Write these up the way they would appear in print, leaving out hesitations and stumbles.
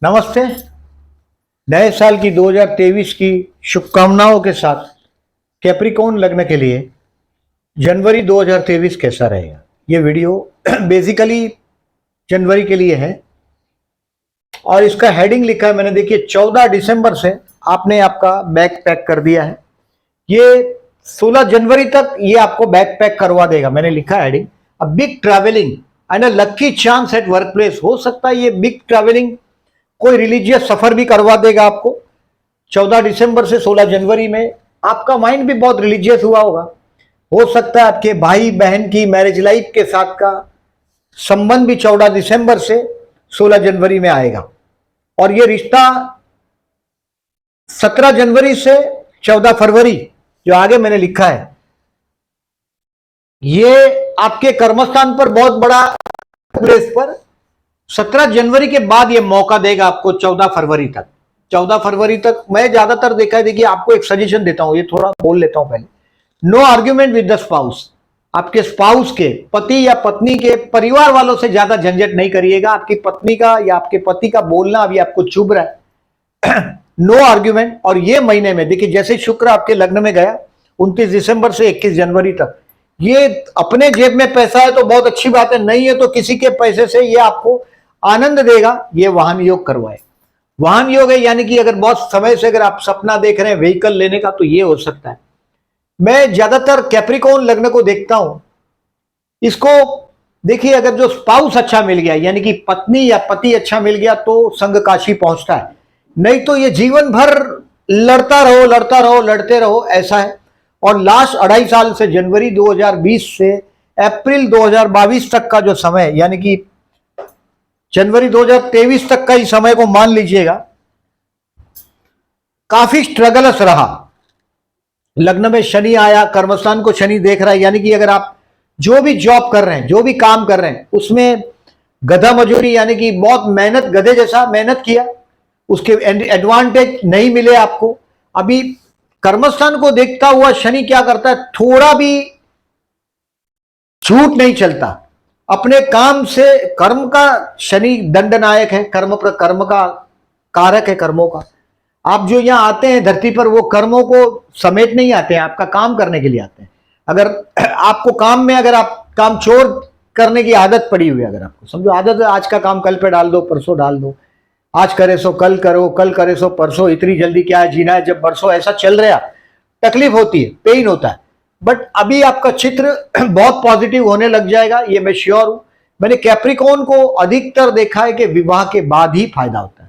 नमस्ते। नए साल की 2023 की शुभकामनाओं के साथ कैप्रिकॉर्न लग्न के लिए जनवरी 2023 कैसा रहेगा, ये वीडियो बेसिकली जनवरी के लिए है और इसका हेडिंग लिखा है मैंने, देखिए 14 दिसंबर से आपने आपका बैग पैक कर दिया है। ये 16 जनवरी तक ये आपको बैग पैक करवा देगा। मैंने लिखा है heading a big travelling and a lucky chance at work place. हो सकता है ये बिग ट्रैवलिंग कोई रिलीजियस सफर भी करवा देगा आपको। 14 दिसंबर से 16 जनवरी में आपका माइंड भी बहुत रिलीजियस हुआ होगा। हो सकता है आपके भाई बहन की मैरिज लाइफ के साथ का संबंध भी 14 दिसंबर से 16 जनवरी में आएगा और ये रिश्ता 17 जनवरी से 14 फरवरी जो आगे मैंने लिखा है, ये आपके कर्मस्थान पर बहुत बड़ा प्लेस पर 17 जनवरी के बाद ये मौका देगा आपको 14 फरवरी तक। 14 फरवरी तक मैं ज्यादातर देखा है, देखिए आपको एक सजेशन देता हूं, ये थोड़ा बोल लेता हूं पहले। No argument with the spouse. आपके स्पाउस के, पति या पत्नी के परिवार वालों से ज्यादा झंझट नहीं करिएगा। आपकी पत्नी का या आपके पति का बोलना अभी आपको चुभ रहा है। No argument. और ये महीने में देखिए जैसे शुक्र आपके लग्न में गया 29 दिसंबर से 21 जनवरी तक, ये अपने जेब में पैसा है तो बहुत अच्छी बात है, नहीं है तो किसी के पैसे से ये आपको आनंद देगा। ये वाहन योग करवाए। वाहन योग है यानी कि अगर बहुत समय से अगर आप सपना देख रहे हैं व्हीकल लेने का तो ये हो सकता है। मैं ज्यादातर कैप्रिकॉर्न लग्न को देखता हूं, इसको देखिए अगर जो स्पाउस अच्छा मिल गया यानी कि पत्नी या पति अच्छा मिल गया तो संग काशी पहुंचता है, नहीं तो ये जीवन भर लड़ते रहो ऐसा है। और लास्ट 2.5 साल से जनवरी 2020 से अप्रैल 2022 तक का जो समय यानी कि जनवरी 2023 तक का ही समय को मान लीजिएगा, काफी स्ट्रगलस रहा। लग्न में शनि आया, कर्मस्थान को शनि देख रहा है यानी कि अगर आप जो भी जॉब कर रहे हैं, जो भी काम कर रहे हैं, उसमें गधा मजूरी यानी कि बहुत मेहनत, गधे जैसा मेहनत किया, उसके एडवांटेज नहीं मिले आपको। अभी कर्मस्थान को देखता हुआ शनि क्या करता है, थोड़ा भी झूठ नहीं चलता अपने काम से। कर्म का शनि दंडनायक है, कर्म का कारक है, कर्मों का। आप जो यहां आते हैं धरती पर वो कर्मों को समेट नहीं आते हैं, आपका काम करने के लिए आते हैं। अगर आपको काम में अगर आप काम चोर करने की आदत पड़ी हुई है, अगर आपको समझो आदत है आज का काम कल पे डाल दो, परसों डाल दो, आज करे सो कल करो, कल करे सो परसों, इतनी जल्दी क्या जीना है, जब बरसों ऐसा चल रहा तकलीफ होती है, पेन होता है। बट अभी आपका चित्र बहुत पॉजिटिव होने लग जाएगा, ये मैं श्योर हूं। मैंने कैप्रिकॉर्न को अधिकतर देखा है कि विवाह के बाद ही फायदा होता है,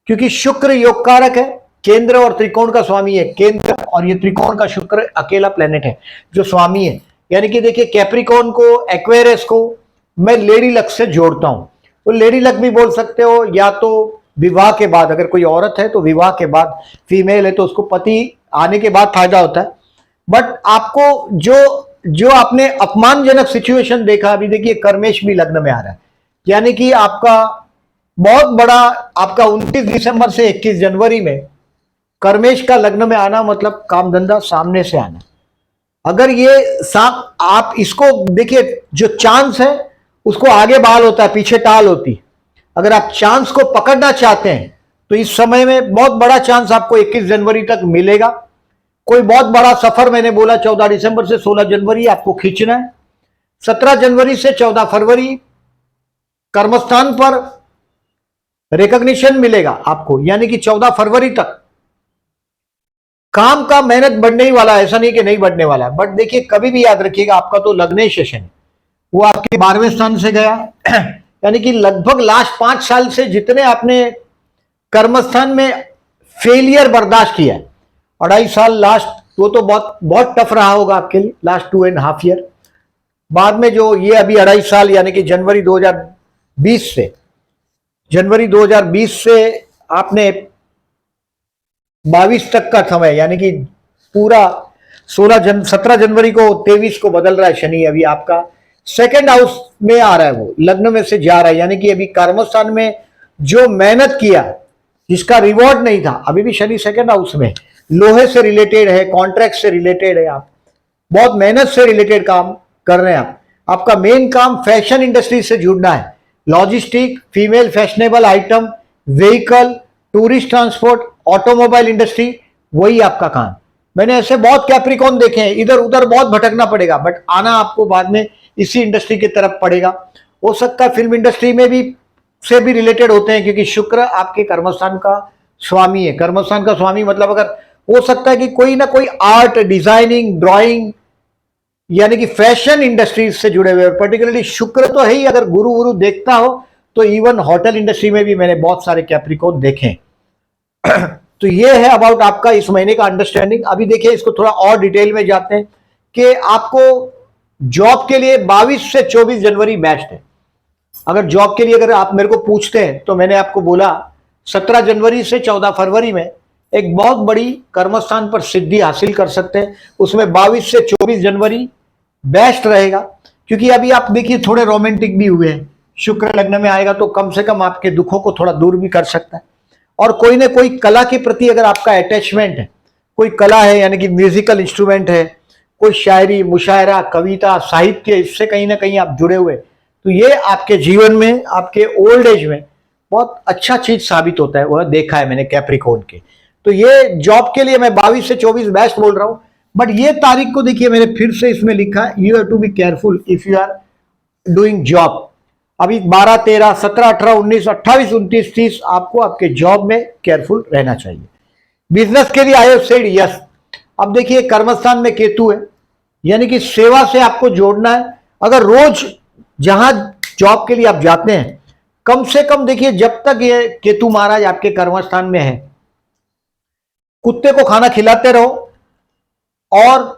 क्योंकि शुक्र योग कारक है, केंद्र और त्रिकोण का स्वामी है केंद्र, और ये त्रिकोण का शुक्र अकेला प्लेनेट है जो स्वामी है। यानी कि देखिए कैप्रिकॉर्न को, एक्वेरियस को मैं लेडी लक से जोड़ता हूं। तो लेडी लक भी बोल सकते हो, या तो विवाह के बाद, अगर कोई औरत है तो विवाह के बाद, फीमेल है तो उसको पति आने के बाद फायदा होता है। बट आपको जो आपने अपमानजनक सिचुएशन देखा, अभी देखिए कर्मेश भी लग्न में आ रहा है, यानी कि आपका बहुत बड़ा, आपका 29 दिसंबर से 21 जनवरी में कर्मेश का लग्न में आना मतलब काम धंधा सामने से आना। अगर ये आप इसको देखिए, जो चांस है उसको आगे बहाल होता है, पीछे टाल होती। अगर आप चांस को पकड़ना चाहते हैं तो इस समय में बहुत बड़ा चांस आपको 21 जनवरी तक मिलेगा। कोई बहुत बड़ा सफर, मैंने बोला 14 दिसंबर से 16 जनवरी आपको खींचना है। 17 जनवरी से 14 फरवरी कर्मस्थान पर रिकॉग्निशन मिलेगा आपको, यानी कि 14 फरवरी तक काम का मेहनत बढ़ने ही वाला है, ऐसा नहीं कि नहीं बढ़ने वाला है। बट देखिए कभी भी याद रखिएगा, आपका तो लग्न सेशन वो आपके 12वें स्थान से गया यानी कि लगभग लास्ट 5 साल से जितने आपने कर्मस्थान में फेलियर बर्दाश्त किया है, 2.5 साल लास्ट, वो तो बहुत टफ रहा होगा आपके लिए, लास्ट 2.5 ईयर। बाद में जो ये अभी 2.5 साल यानी कि जनवरी 2020 से आपने 22 तक का समय, यानी कि पूरा 17 जनवरी को 23 को बदल रहा है शनि। अभी आपका सेकंड हाउस में आ रहा है, वो लग्न में से जा रहा है, यानी कि अभी कर्मस्थान में जो मेहनत किया जिसका रिवॉर्ड नहीं था, अभी भी शनि सेकंड हाउस में, लोहे से रिलेटेड है, कॉन्ट्रैक्ट से रिलेटेड है, आप बहुत मेहनत से रिलेटेड काम कर रहे हैं। आपका मेन काम फैशन इंडस्ट्री से जुड़ना है, logistic, female fashionable item, vehicle, tourist transport, automobile industry, वही आपका काम। मैंने ऐसे बहुत कैप्रिकॉन देखे हैं, इधर उधर बहुत भटकना पड़ेगा, बट आना आपको बाद में इसी इंडस्ट्री की तरफ पड़ेगा। हो सकता है फिल्म इंडस्ट्री में भी से भी रिलेटेड होते हैं, क्योंकि शुक्र आपके कर्मस्थान का स्वामी है। कर्मस्थान का स्वामी मतलब अगर हो सकता है कि कोई ना कोई आर्ट, डिजाइनिंग, ड्राइंग यानी कि फैशन इंडस्ट्रीज से जुड़े हुए, पर्टिकुलरली शुक्र तो है ही, अगर गुरु गुरु देखता हो तो इवन होटल इंडस्ट्री में भी मैंने बहुत सारे कैप्रिकॉन देखे। तो ये है अबाउट आपका इस महीने का अंडरस्टैंडिंग। अभी देखिए इसको थोड़ा और डिटेल में जाते हैं कि आपको जॉब के लिए 22 से 24 जनवरी बेस्ट है। अगर जॉब के लिए अगर आप मेरे को पूछते हैं तो मैंने आपको बोला 17 जनवरी से 14 फरवरी में एक बहुत बड़ी कर्मस्थान पर सिद्धि हासिल कर सकते हैं। उसमें 22 से 24 जनवरी बेस्ट रहेगा, क्योंकि अभी आप देखिए थोड़े रोमांटिक भी हुए हैं। शुक्र लग्न में आएगा तो कम से कम आपके दुखों को थोड़ा दूर भी कर सकता है। और कोई ना कोई कला के प्रति अगर आपका अटैचमेंट है, कोई कला है यानी कि म्यूजिकल इंस्ट्रूमेंट है, कोई शायरी, मुशायरा, कविता, साहित्य, इससे कहीं ना कहीं आप जुड़े हुए, तो ये आपके जीवन में, आपके ओल्ड एज में बहुत अच्छा चीज साबित होता है। वह देखा है मैंने कैप्रिकॉन के। तो ये जॉब के लिए मैं 22 से 24 बेस्ट बोल रहा हूं। बट ये तारीख को देखिए मैंने फिर से इसमें लिखा है, you have to be careful if you are doing job. अभी 12, 13, 17, 18, 19, 28, 29, 30 आपको आपके जॉब में केयरफुल रहना चाहिए। बिजनेस के लिए आई हैव सेड यस। अब देखिए कर्मस्थान में केतु है, यानी कि सेवा से आपको जोड़ना है। अगर रोज जहां जॉब के लिए आप जाते हैं, कम से कम देखिए जब तक ये केतु महाराज आपके कर्मस्थान में है, कुत्ते को खाना खिलाते रहो और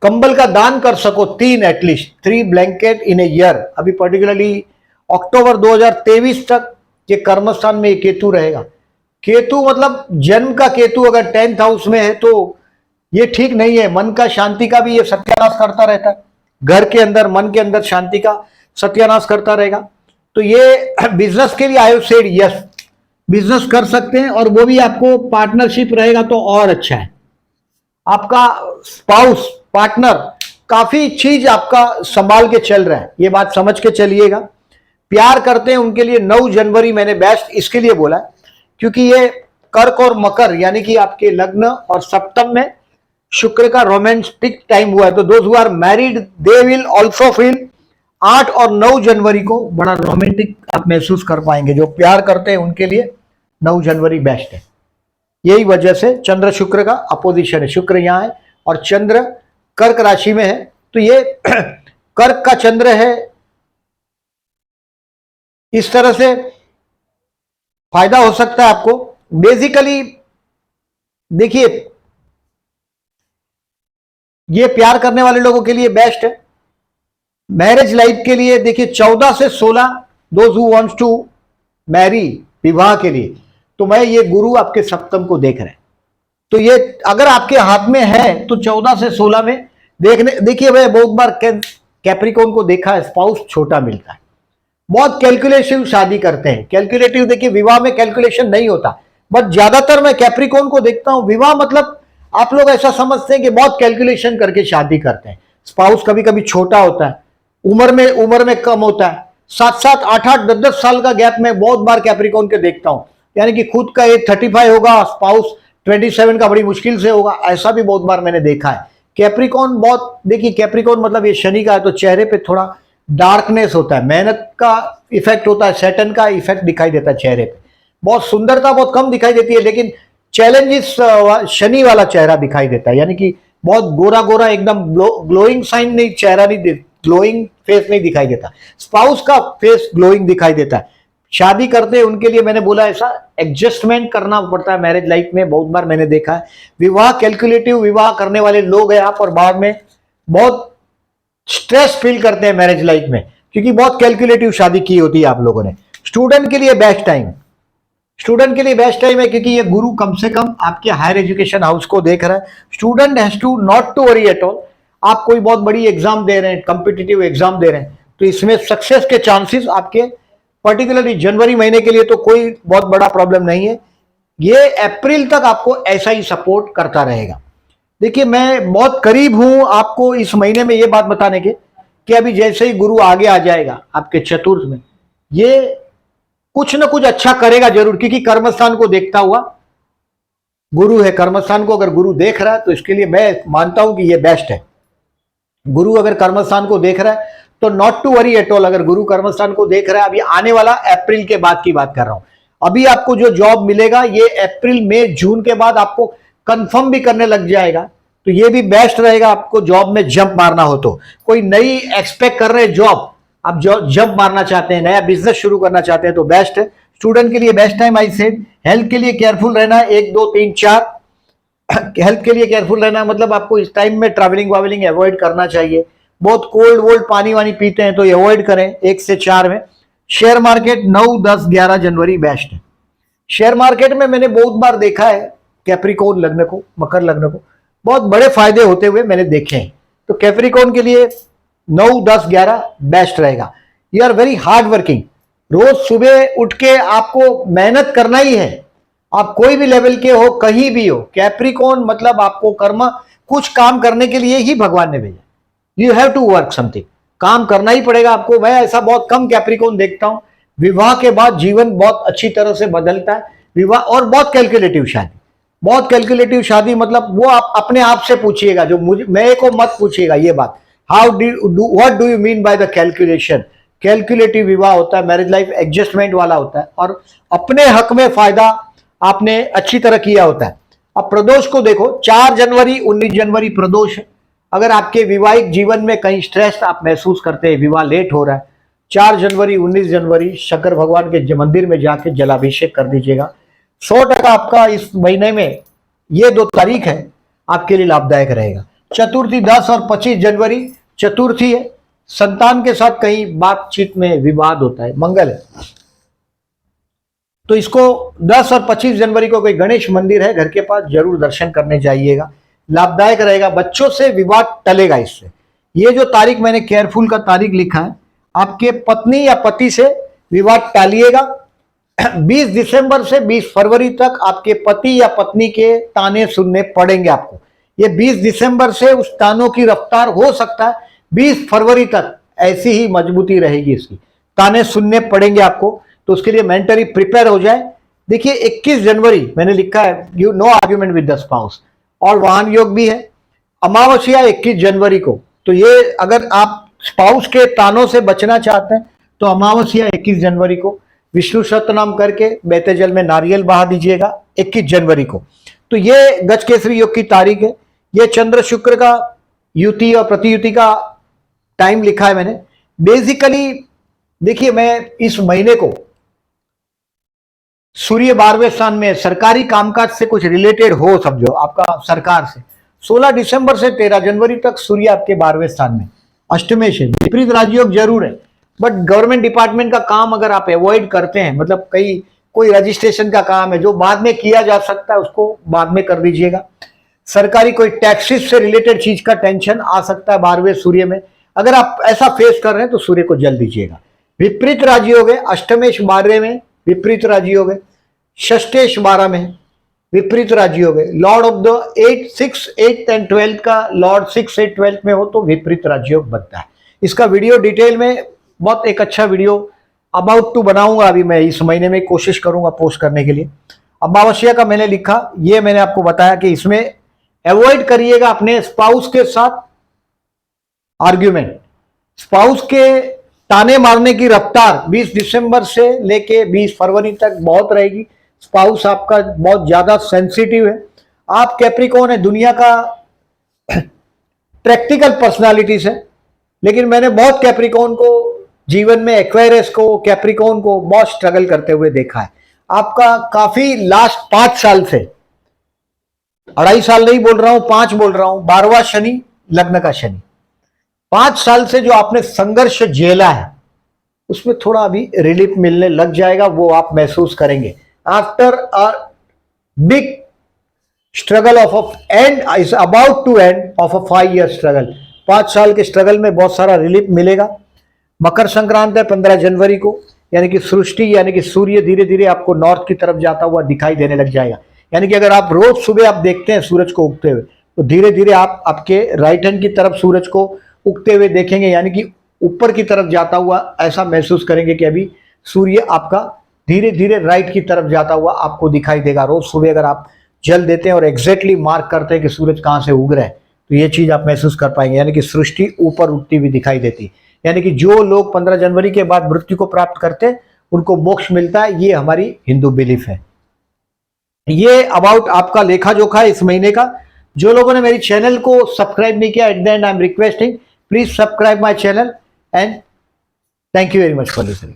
कंबल का दान कर सको 3, at least 3 blanket in a year. अभी पर्टिकुलरली अक्टूबर 2023 तक ये कर्मस्थान में ये केतु रहेगा। केतु मतलब जन्म का केतु अगर 10th हाउस में है तो ये ठीक नहीं है। मन का, शांति का भी ये सत्यानाश करता रहता है। घर के अंदर, मन के अंदर शांति का सत्यानाश करता रहेगा। तो ये बिजनेस के लिए I have said yes, business कर सकते हैं, और वो भी आपको पार्टनरशिप रहेगा तो और अच्छा है। आपका स्पाउस, पार्टनर काफी चीज आपका संभाल के चल रहा है, ये बात समझ के चलिएगा। प्यार करते हैं उनके लिए 9 जनवरी मैंने बेस्ट इसके लिए बोला है, क्योंकि ये कर्क और मकर यानी कि आपके लग्न और सप्तम में शुक्र का रोमांटिक टाइम हुआ है। तो those who are married they will also feel 8 और 9 जनवरी को बड़ा रोमांटिक आप महसूस कर पाएंगे। जो प्यार करते हैं उनके लिए 9 जनवरी बेस्ट है। यही वजह से चंद्र शुक्र का अपोजिशन है। शुक्र यहां है और चंद्र कर्क राशि में है, तो ये कर्क का चंद्र है। इस तरह से फायदा हो सकता है आपको। बेसिकली देखिए ये प्यार करने वाले लोगों के लिए बेस्ट है। मैरिज लाइफ के लिए देखिए 14 से 16 those who wants to marry, विवाह के लिए, तो मैं ये गुरु आपके सप्तम को देख रहे हैं। तो ये अगर आपके हाथ में है तो 14 से 16 में देखिए मैं बहुत बार कैप्रिकॉन को देखा है, स्पाउस छोटा मिलता है, बहुत कैलकुलेटिव शादी करते हैं। कैलकुलेटिव देखिए विवाह में कैलकुलेशन नहीं होता, बट ज्यादातर मैं कैप्रिकॉन को देखता हूं विवाह मतलब आप लोग ऐसा समझते हैं कि बहुत कैलकुलेशन करके शादी करते हैं। स्पाउस कभी कभी छोटा होता है, उम्र में कम होता है, 7-7, 8-8, 10-10 साल का गैप में बहुत बार कैप्रिकॉन के देखता हूं। यानी कि खुद का एज 35 होगा, स्पाउस 27 का बड़ी मुश्किल से होगा, ऐसा भी बहुत बार मैंने देखा है। कैप्रिकॉन बहुत देखिए, कैप्रिकॉन मतलब ये शनि का है, तो चेहरे पे थोड़ा डार्कनेस होता है, मेहनत का इफेक्ट होता है, सैटर्न का इफेक्ट दिखाई देता है चेहरे पे। बहुत सुंदरता बहुत कम दिखाई देती है, लेकिन चैलेंजेस शनि वाला चेहरा दिखाई देता है। यानी कि बहुत गोरा गोरा एकदम ग्लोइंग साइन नहीं, चेहरा नहीं, ग्लोइंग फेस नहीं दिखाई देता। स्पाउस का फेस ग्लोइंग दिखाई देता है। शादी करते हैं उनके लिए मैंने बोला ऐसा एडजस्टमेंट करना पड़ता है मैरिज लाइफ में, बहुत बार मैंने देखा है। विवाह कैलकुलेटिव विवाह करने वाले लोग हैं आप, और बाद में बहुत स्ट्रेस फील करते हैं मैरिज लाइफ में, क्योंकि बहुत कैलकुलेटिव शादी की होती है आप लोगों ने। स्टूडेंट के लिए बेस्ट टाइम, स्टूडेंट के लिए बेस्ट टाइम है, क्योंकि ये गुरु कम से कम आपके हायर एजुकेशन हाउस को देख रहा है। Student has to not to worry at all. आप कोई बहुत बड़ी एग्जाम दे रहे हैं, कॉम्पिटिटिव एग्जाम दे रहे हैं, तो इसमें सक्सेस के चांसेस आपके पर्टिकुलरली जनवरी महीने के लिए तो कोई बहुत बड़ा प्रॉब्लम नहीं है। ये अप्रैल तक आपको ऐसा ही सपोर्ट करता रहेगा। देखिए मैं बहुत करीब हूं आपको इस महीने में ये बात बताने के कि अभी जैसे ही गुरु आगे आ जाएगा आपके चतुर्थ में, ये कुछ ना कुछ अच्छा करेगा जरूर, क्योंकि कर्मस्थान को देखता हुआ गुरु है। कर्मस्थान को अगर गुरु देख रहा है तो इसके लिए मैं मानता हूं कि ये बेस्ट है। गुरु अगर कर्मस्थान को देख रहा है तो not to worry at all. अगर गुरु कर्मस्थान को देख रहा है, अभी आने वाला अप्रैल के बाद की बात कर रहा हूं, अभी आपको जो जॉब मिलेगा ये अप्रैल मई जून के बाद आपको कंफर्म भी करने लग जाएगा, तो ये भी बेस्ट रहेगा आपको जॉब में जंप मारना हो तो। कोई नई एक्सपेक्ट कर रहे जॉब, आप जो जंप मारना चाहते हैं, नया बिजनेस शुरू करना चाहते हैं तो बेस्ट है। स्टूडेंट के लिए best time I said. Health के लिए केयरफुल रहना है, 1 2 3 4 हेल्थ के लिए केयरफुल रहना मतलब आपको इस टाइम में ट्रैवलिंग वावलिंग अवॉइड करना चाहिए। बहुत कोल्ड वोल्ड पानी वानी पीते हैं तो ये अवॉइड करें 1 से 4 में। शेयर मार्केट 9 10 11 जनवरी बेस्ट है। शेयर मार्केट में मैंने बहुत बार देखा है कैप्रिकॉर्न लग्न को, मकर लग्न को बहुत बड़े फायदे होते हुए मैंने देखे हैं। तो कैप्रिकॉर्न के लिए 9 10 11 बेस्ट रहेगा। You are very hard working, रोज सुबह उठ के आपको मेहनत करना ही है। आप कोई भी लेवल के हो, कहीं भी हो, कैप्रिकॉर्न मतलब आपको कर्म कुछ काम करने के लिए ही भगवान ने भेजा। You have to work something, काम करना ही पड़ेगा आपको। मैं ऐसा बहुत कम कैप्रिकॉर्न देखता हूं, विवाह के बाद जीवन बहुत अच्छी तरह से बदलता है। विवाह और बहुत कैलकुलेटिव शादी, बहुत कैलकुलेटिव शादी मतलब वो आप अपने आप से पूछिएगा, जो मुझे मैं को मत पूछिएगा ये बात। How what do you mean by the calculation. Calculative विवाह होता है, मैरिज लाइफ एडजस्टमेंट वाला होता है और अपने हक में फायदा आपने अच्छी तरह किया होता है। अब प्रदोष को देखो, 4 जनवरी 19 जनवरी प्रदोष है। अगर आपके विवाहिक जीवन में कहीं स्ट्रेस आप महसूस करते हैं, विवाह लेट हो रहा है, 4 जनवरी 19 जनवरी शंकर भगवान के मंदिर में जाके जलाभिषेक कर दीजिएगा। 100% आपका इस महीने में ये 2 तारीख है आपके लिए लाभदायक रहेगा। चतुर्थी 10 और 25 जनवरी चतुर्थी है। संतान के साथ कहीं बातचीत में विवाद होता है, मंगल है, तो इसको 10 और 25 जनवरी को कोई गणेश मंदिर है घर के पास, जरूर दर्शन करने जाइएगा, लाभदायक रहेगा। बच्चों से विवाद टलेगा इससे। ये जो तारीख मैंने केयरफुल का तारीख लिखा है, आपके पत्नी या पति से विवाद टालिएगा। 20 दिसंबर से 20 फरवरी तक आपके पति या पत्नी के ताने सुनने पड़ेंगे आपको। ये 20 दिसंबर से उस तानों की रफ्तार हो सकता है 20 फरवरी तक ऐसी ही मजबूती रहेगी, इसकी ताने सुनने पड़ेंगे आपको, तो उसके लिए मेंटली प्रिपेयर हो जाए। देखिए 21 जनवरी मैंने लिखा है, you know argument with the spouse, और वाहन योग भी है। अमावस्या 21 जनवरी को, तो ये अगर आप स्पाउस के तानों से बचना चाहते हैं तो अमावस्या 21 जनवरी को विष्णु सहस्त्रनाम करके बहते जल में नारियल बहा दीजिएगा 21 जनवरी को। तो ये गजकेसरी योग की तारीख है। ये चंद्र शुक्र का युति और प्रतियुति का टाइम लिखा है मैंने। बेसिकली देखिए, मैं इस महीने को सूर्य 12वें स्थान में, सरकारी कामकाज से कुछ रिलेटेड हो समझो आपका सरकार से। 16 दिसंबर से 13 जनवरी तक सूर्य आपके 12वें स्थान में अष्टमेश है। विपरीत राजयोग जरूर है, बट गवर्नमेंट डिपार्टमेंट का काम अगर आप अवॉइड करते हैं, मतलब कई कोई रजिस्ट्रेशन का काम है जो बाद में किया जा सकता है, उसको बाद में कर दीजिएगा। सरकारी कोई टैक्सेस से रिलेटेड चीज का टेंशन आ सकता है 12वें सूर्य में, अगर आप ऐसा फेस कर रहे हैं तो सूर्य को जल दीजिएगा। विपरीत राजयोग है, अष्टमेश 12 में विपरीत राजयोग है, षष्ठेश 12 में विपरीत राजयोग है। लॉर्ड ऑफ द 8 6 8 एंड 12 का लॉर्ड 6 8 12 में हो तो विपरीत राजयोग बनता है। इसका वीडियो डिटेल में बहुत एक अच्छा वीडियो अबाउट टू बनाऊंगा, अभी मैं इस महीने में कोशिश करूंगा पोस्ट करने के लिए। अमावस्या का मैंने लिखा, ये मैंने आपको बताया कि इसमें अवॉइड करिएगा अपने स्पाउस के साथ आर्ग्यूमेंट। स्पाउस के ताने मारने की रफ्तार 20 दिसंबर से लेके 20 फरवरी तक बहुत रहेगी। स्पाउस आपका बहुत ज्यादा सेंसिटिव है। आप कैप्रिकॉर्न है, दुनिया का प्रैक्टिकल पर्सनालिटीज है, लेकिन मैंने बहुत कैप्रिकॉर्न को जीवन में, एक्वेरियस को, कैप्रिकॉर्न को बहुत स्ट्रगल करते हुए देखा है। आपका काफी लास्ट 5 साल से, 2.5 साल नहीं बोल रहा हूं, 5 बोल रहा हूं, 12वां शनि लग्न का शनि, 5 साल से जो आपने संघर्ष झेला है उसमें थोड़ा अभी रिलीफ मिलने लग जाएगा, वो आप महसूस करेंगे। After a big struggle of a end is about to end of a 5 year struggle, 5 साल के स्ट्रगल में बहुत सारा रिलीफ मिलेगा। मकर संक्रांत है 15 जनवरी को, यानी कि सृष्टि यानी कि सूर्य धीरे धीरे आपको नॉर्थ की तरफ जाता हुआ दिखाई देने लग जाएगा। यानी कि अगर आप रोज सुबह आप देखते हैं सूरज को उगते हुए, तो धीरे धीरे आप आपके राइट हैंड की तरफ सूरज को उगते हुए देखेंगे, यानी कि ऊपर की तरफ जाता हुआ ऐसा महसूस करेंगे कि अभी सूर्य आपका धीरे धीरे राइट की तरफ जाता हुआ आपको दिखाई देगा। रोज सुबह अगर आप जल देते हैं और एग्जैक्टली मार्क करते हैं कि सूरज कहाँ से उग रहा है, तो ये चीज आप महसूस कर पाएंगे, यानी कि सृष्टि ऊपर उठती हुई दिखाई देती। यानी कि जो लोग 15 जनवरी के बाद मृत्यु को प्राप्त करते हैं उनको मोक्ष मिलता है, ये हमारी हिंदू बिलीफ है। ये अबाउट आपका लेखा जोखा है इस महीने का। जो लोगों ने मेरी चैनल को सब्सक्राइब नहीं किया, at the and I am requesting please subscribe my channel and thank you very much for listening.